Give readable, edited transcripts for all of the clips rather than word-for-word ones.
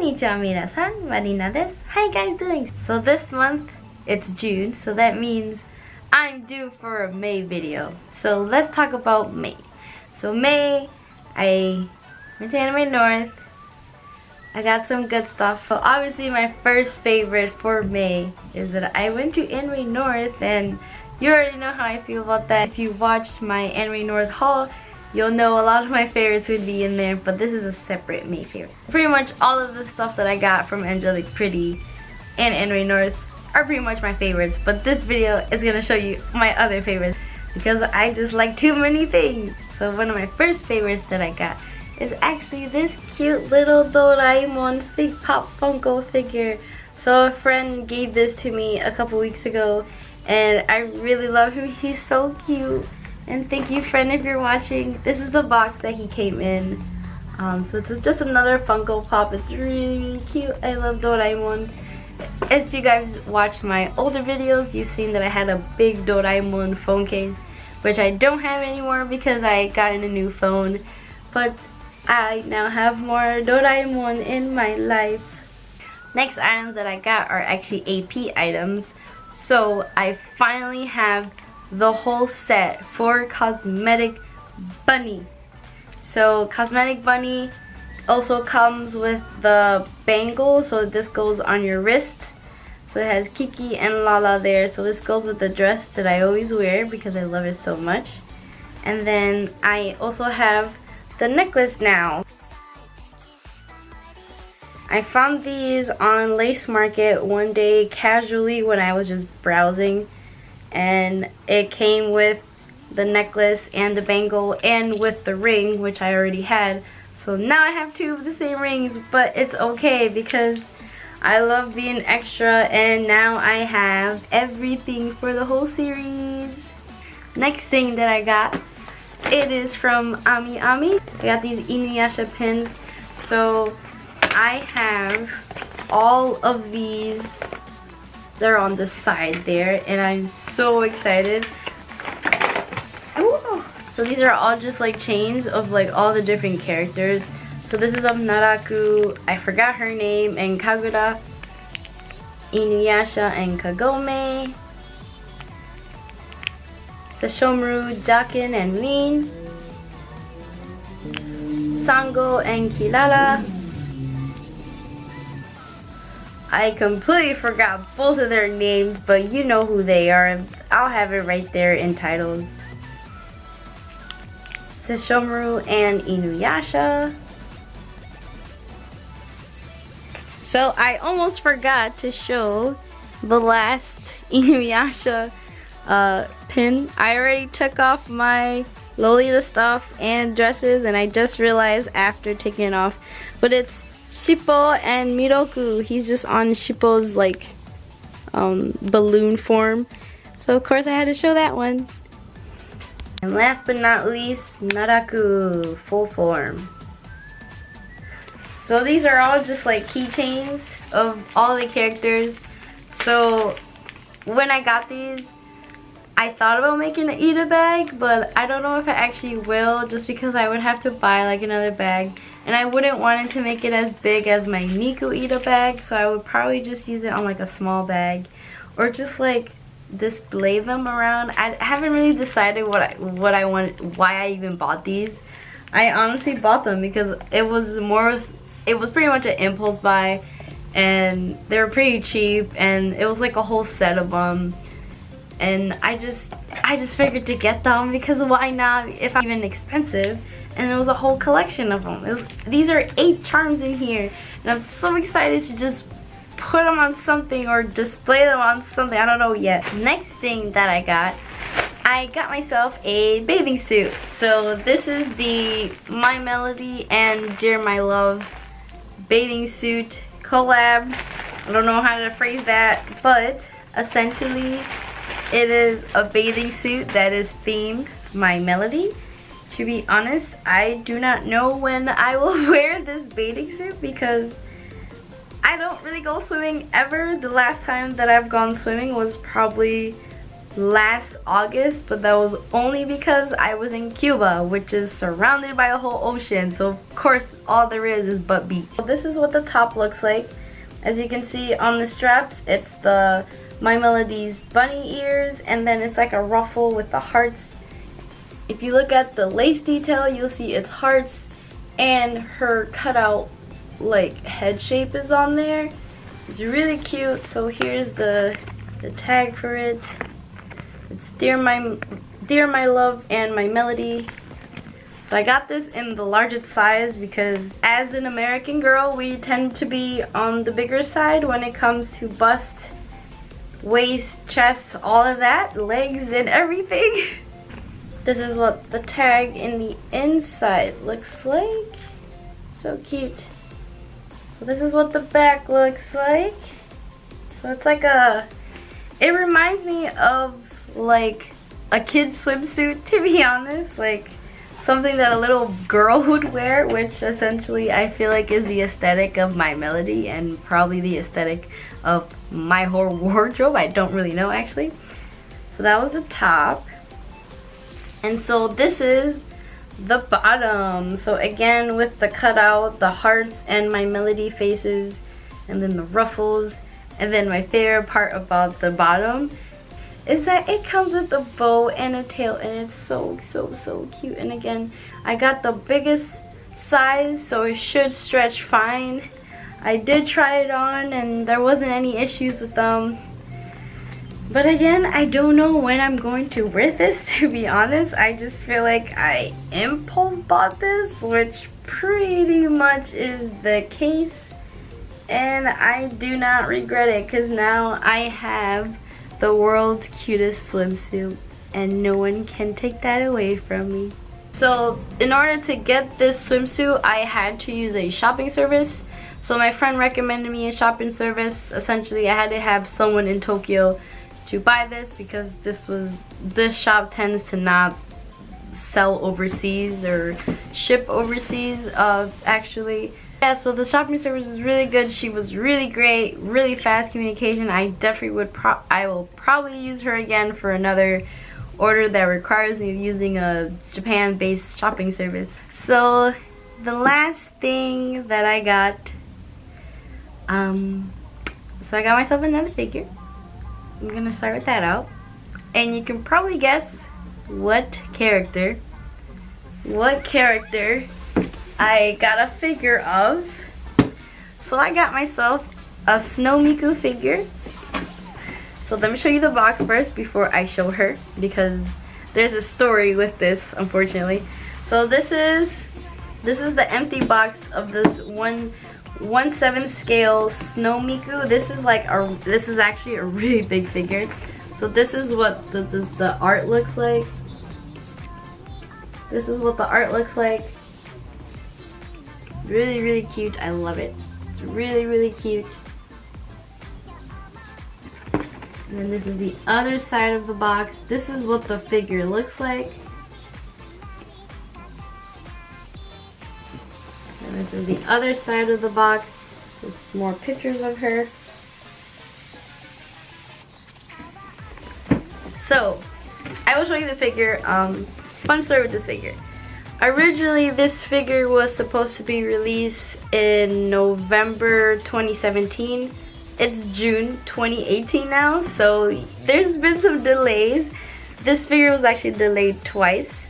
Konnichiwa minnasan, Marina desu. How you guys doing? So this month, it's June, so that means I'm due for a May video. So let's talk about May. So May, I went to Anime North. I got some good stuff, but obviously my first favorite for May is that I went to Anime North, and you already know how I feel about that. If you watched my Anime North haul, you'll know a lot of my favorites would be in there, but this is a separate May favorite. Pretty much all of the stuff that I got from Angelic Pretty and Anime North are pretty much my favorites, but this video is going to show you my other favorites because I just like too many things. So one of my first favorites that I got is actually this cute little Doraemon Fig Pop Funko figure. So a friend gave this to me a couple weeks ago and I really love him. He's so cute. And thank you, friend, if you're watching. This is the box that he came in. So it's just another Funko Pop. It's really, really cute. I love Doraemon. If you guys watched my older videos, you've seen that I had a big Doraemon phone case, which I don't have anymore because I got in a new phone. But I now have more Doraemon in my life. Next items that I got are actually AP items. So I finally have the whole set for Cosmetic Bunny. So Cosmetic Bunny also comes with the bangle, so this goes on your wrist. So it has Kiki and Lala there, so this goes with the dress that I always wear because I love it so much. And then I also have the necklace now. I found these on Lace Market one day casually when I was just browsing, and it came with the necklace and the bangle and with the ring, which I already had. So now I have two of the same rings, but it's okay because I love being extra and now I have everything for the whole series. Next thing that I got, it is from Ami Ami. I got these Inuyasha pins. So I have all of these. They're on the side there and I'm so excited. Ooh. So these are all just like chains of like all the different characters. So this is of Naraku, I forgot her name, and Kagura, Inuyasha and Kagome, Sesshomaru, Jakin and Rin, Sango and Kirara. I completely forgot both of their names, but you know who they are. I'll have it right there in titles. Sesshomaru and Inuyasha. So I almost forgot to show the last Inuyasha pin. I already took off my Lolita stuff and dresses, and I just realized after taking it off, but it's Shippo and Miroku. He's just on Shippo's like balloon form. So of course I had to show that one. And last but not least, Naraku full form. So these are all just like keychains of all the characters. So when I got these, I thought about making an Ida bag, but I don't know if I actually will, just because I would have to buy like another bag. And I wouldn't want it to make it as big as my Niku Ida bag, so I would probably just use it on like a small bag, or just like display them around. I haven't really decided what I want, why I even bought these. I honestly bought them because it was pretty much an impulse buy, and they were pretty cheap, and it was like a whole set of them. And I just figured to get them because why not if I'm even expensive. And there was a whole collection of them. These are 8 charms in here, and I'm so excited to just put them on something or display them on something. I don't know yet. Next thing that I got myself a bathing suit. So this is the My Melody and Dear My Love bathing suit collab. I don't know how to phrase that, but essentially it is a bathing suit that is themed My Melody. To be honest, I do not know when I will wear this bathing suit because I don't really go swimming ever. The last time that I've gone swimming was probably last August, but that was only because I was in Cuba, which is surrounded by a whole ocean, so of course all there is but beach. So this is what the top looks like. As you can see on the straps, it's the My Melody's bunny ears, and then it's like a ruffle with the hearts. If you look at the lace detail, you'll see it's hearts, and her cutout like head shape is on there. It's really cute. So here's the tag for it. It's Dear My Love and My Melody. So I got this in the largest size because as an American girl, we tend to be on the bigger side when it comes to bust, waist, chest, all of that, legs and everything. This is what the tag in the inside looks like. So cute. So this is what the back looks like. So it's like it reminds me of like a kid's swimsuit, to be honest, like something that a little girl would wear, which essentially I feel like is the aesthetic of My Melody and probably the aesthetic of my whole wardrobe. I don't really know actually. So that was the top. And so this is the bottom. So again, with the cutout, the hearts and My Melody faces, and then the ruffles. And then my favorite part about the bottom is that it comes with a bow and a tail, and it's so cute. And again, I got the biggest size, so it should stretch fine. I did try it on and there wasn't any issues with them. But again, I don't know when I'm going to wear this, to be honest. I just feel like I impulse bought this, which pretty much is the case. And I do not regret it, because now I have the world's cutest swimsuit and no one can take that away from me. So in order to get this swimsuit, I had to use a shopping service. So my friend recommended me a shopping service. Essentially, I had to have someone in Tokyo to buy this because this shop tends to not sell overseas or ship overseas actually. Yeah, so the shopping service was really good. She was really great, really fast communication. I definitely I will probably use her again for another order that requires me using a Japan-based shopping service. So the last thing that I got, so I got myself another figure. I'm gonna start with that out, and you can probably guess what character I got a figure of. So I got myself a Snow Miku figure. So let me show you the box first before I show her, because there's a story with this, unfortunately. So this is the empty box of this 1/7 scale Snow Miku. This is actually a really big figure. So this is what the art looks like. This is what the art looks like. Really cute. I love it. It's really cute. And then this is the other side of the box. This is what the figure looks like. And this is the other side of the box. There's more pictures of her. So, I will show you the figure. Fun story with this figure. Originally, this figure was supposed to be released in November 2017. It's June 2018 now, so there's been some delays. This figure was actually delayed twice,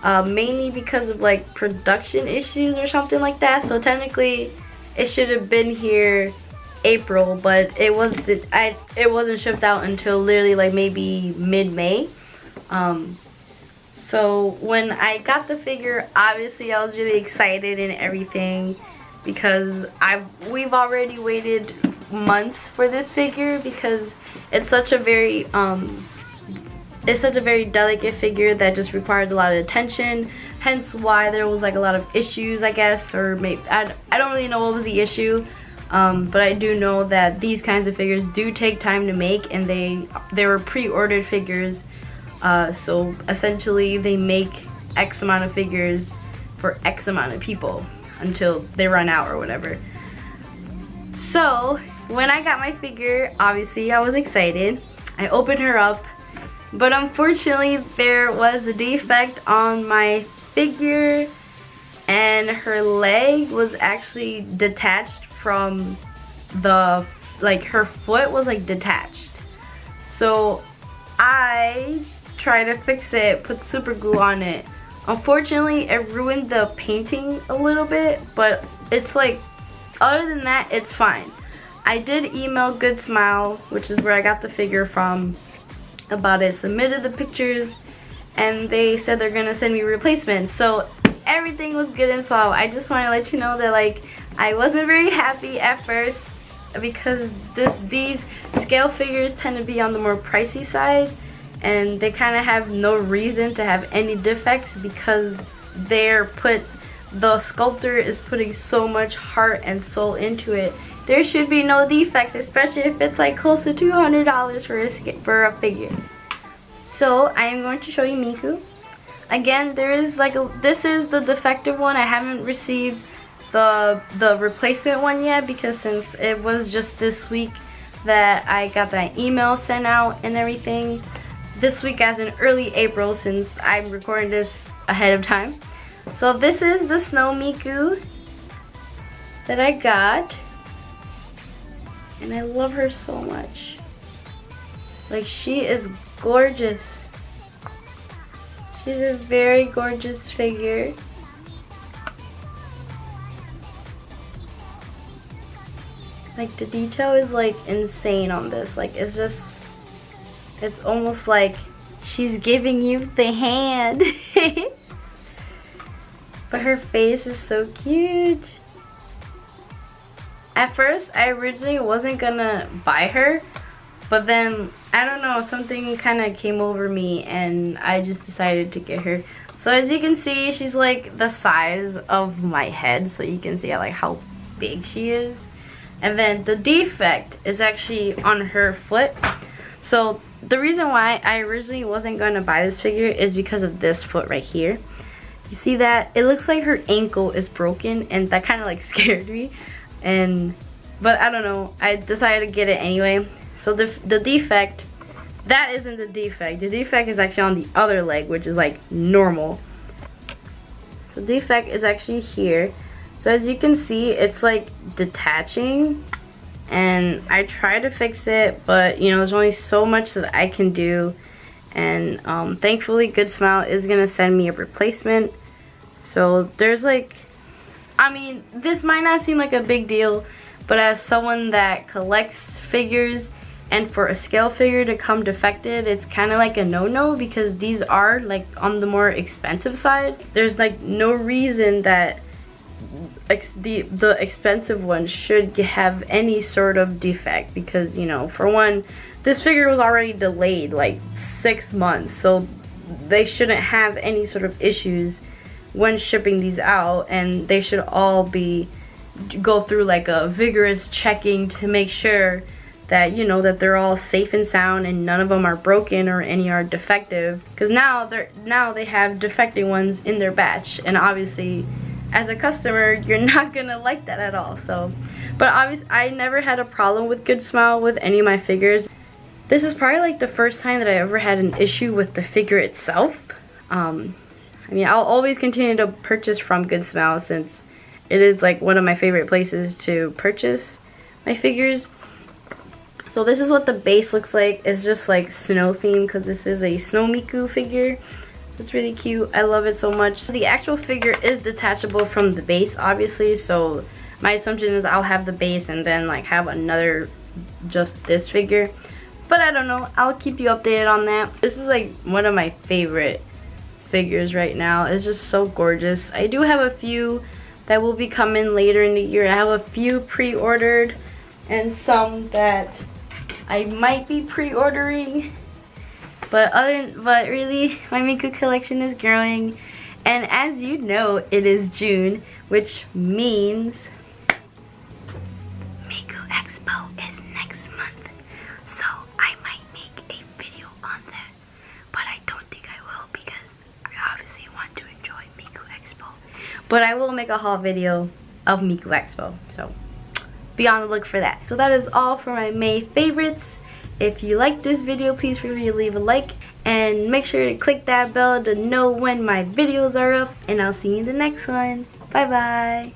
mainly because of like production issues or something like that. So technically, it should have been here April, but it wasn't shipped out until literally like maybe mid-May. So when I got the figure, obviously I was really excited and everything, because we've already waited months for this figure, because it's such a very delicate figure that just requires a lot of attention, hence why there was like a lot of issues, I guess, or maybe I don't really know what was the issue, but I do know that these kinds of figures do take time to make, and they were pre-ordered figures. So essentially they make X amount of figures for X amount of people until they run out or whatever. So when I got my figure, obviously I was excited. I opened her up But unfortunately, there was a defect on my figure, and her leg was actually detached from the, like, her foot was like detached. So I tried to fix it, put super glue on it. Unfortunately, it ruined the painting a little bit, but it's like, other than that, it's fine. I did email Good Smile, which is where I got the figure from, about it, submitted the pictures, and they said they're gonna send me replacements. So everything was good and solved. I just want to let you know that, like, I wasn't very happy at first because these scale figures tend to be on the more pricey side, and they kind of have no reason to have any defects because the sculptor is putting so much heart and soul into it. There should be no defects, especially if it's like close to $200 for a figure. So I am going to show you Miku. Again, this is the defective one. I haven't received the replacement one yet because since it was just this week that I got that email sent out and everything. This week as in early April, since I'm recording this ahead of time. So this is the Snow Miku that I got. And I love her so much. Like, she is gorgeous. She's a very gorgeous figure. Like, the detail is like insane on this. Like, it's almost like she's giving you the hand. But her face is so cute. At first, I originally wasn't gonna buy her, but then, I don't know, something kind of came over me and I just decided to get her. So as you can see, she's like the size of my head, so you can see like how big she is. And then the defect is actually on her foot. So the reason why I originally wasn't gonna buy this figure is because of this foot right here. You see that? It looks like her ankle is broken, and that kind of like scared me. But I don't know, I decided to get it anyway. So the defect, that isn't the defect. The defect is actually on the other leg, which is like normal. The defect is actually here. So as you can see, it's like detaching, and I tried to fix it, but you know, there's only so much that I can do. And thankfully Good Smile is gonna send me a replacement. So there's like, I mean, this might not seem like a big deal, but as someone that collects figures, and for a scale figure to come defected, it's kind of like a no-no because these are like on the more expensive side. There's like no reason that the expensive one should have any sort of defect because, you know, for one, this figure was already delayed like 6 months, so they shouldn't have any sort of issues when shipping these out, and they should all go through like a vigorous checking to make sure that, you know, that they're all safe and sound and none of them are broken or any are defective, because now they have defective ones in their batch, and obviously as a customer you're not gonna like that at all. So, but obviously I never had a problem with Good Smile with any of my figures. This is probably like the first time that I ever had an issue with the figure itself. I mean, I'll always continue to purchase from Good Smile since it is like one of my favorite places to purchase my figures. So this is what the base looks like. It's just like snow themed because this is a Snow Miku figure. It's really cute. I love it so much. The actual figure is detachable from the base, obviously. So my assumption is I'll have the base and then like have another, just this figure. But I don't know. I'll keep you updated on that. This is like one of my favorite figures right now. It's just so gorgeous. I do have a few that will be coming later in the year. I have a few pre-ordered and some that I might be pre-ordering. But really, my Miku collection is growing. And as you know, it is June, which means Miku Expo is next month. So I might make a video on that. But I don't think I will because I obviously want to enjoy Miku Expo. But I will make a haul video of Miku Expo. So be on the look for that. So that is all for my May favorites. If you like this video, please feel free to leave a like and make sure to click that bell to know when my videos are up, and I'll see you in the next one. Bye bye.